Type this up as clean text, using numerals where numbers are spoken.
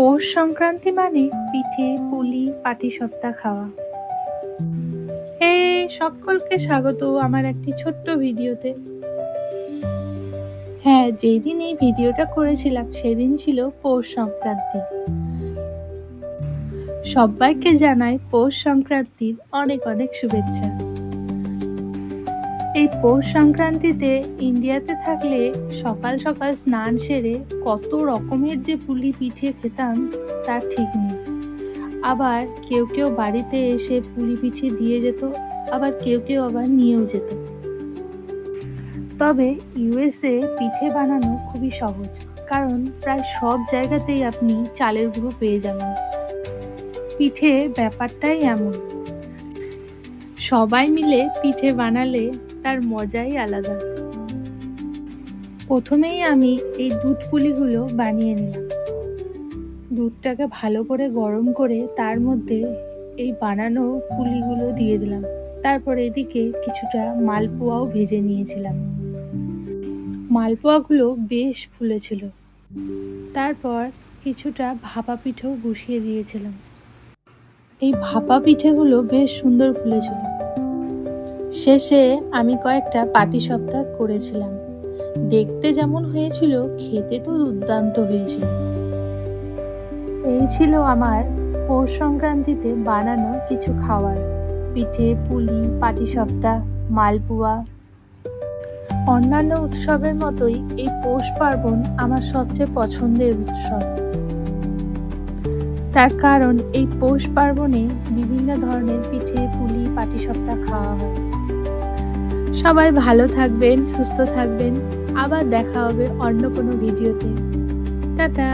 পৌষ সংক্রান্তি মানে পিঠে, পুলি, পাটিসাপটা খাওয়া। সকলকে স্বাগত আমার একটি ছোট্ট ভিডিওতে। যেই দিন এই ভিডিওটা করেছিলাম সেদিন ছিল পৌষ সংক্রান্তি। সবাইকে জানাই পৌষ সংক্রান্তির অনেক অনেক শুভেচ্ছা। এই পৌষ সংক্রান্তিতে ইন্ডিয়াতে থাকলে সকাল সকাল স্নান সেরে কত রকমের যে পুলি পিঠে খেতাম তার ঠিক নেই। আবার কেউ কেউ বাড়িতে এসে পুলি পিঠে দিয়ে যেত, আবার কেউ কেউ আবার নিয়েও যেত। তবে ইউএসএ পিঠে বানানো খুবই সহজ, কারণ প্রায় সব জায়গাতেই আপনি চালের গুঁড়ো পেয়ে যাবেন। পিঠে ব্যাপারটাই এমন, সবাই মিলে পিঠে বানালে তার মজাই আলাদা। প্রথমেই আমি এই দুধ পুলিগুলো বানিয়ে নিলাম। দুধটাকে ভালো করে গরম করে তার মধ্যে এই বানানো পুলিগুলো দিয়ে দিলাম। তারপর এদিকে কিছুটা মালপোয়াও ভেজে নিয়েছিলাম। মালপোয়াগুলো বেশ ফুলেছিল। তারপর কিছুটা ভাপা পিঠেও বসিয়ে দিয়েছিলাম। এই ভাপা পিঠেগুলো বেশ সুন্দর ফুলেছিল। শেষে আমি কয়েকটা পাটিসাপটা করেছিলাম। দেখতে যেমন হয়েছিল, খেতে তো দুর্দান্ত হয়েছিল। এই ছিল আমার পৌষ সংক্রান্তিতে বানানো কিছু খাবার। পিঠে, পুলি, পাটিসাপটা, মালপোয়া। অন্যান্য উৎসবের মতোই এই পৌষ পার্বণ আমার সবচেয়ে পছন্দের উৎসব। তার কারণ এই পৌষ পার্বণে বিভিন্ন ধরনের পিঠে, পুলি, পাটিসাপটা খাওয়া হয়। সবাই ভালো থাকবেন, সুস্থ থাকবেন। আবার দেখা হবে অন্য কোনো ভিডিওতে। টাটা।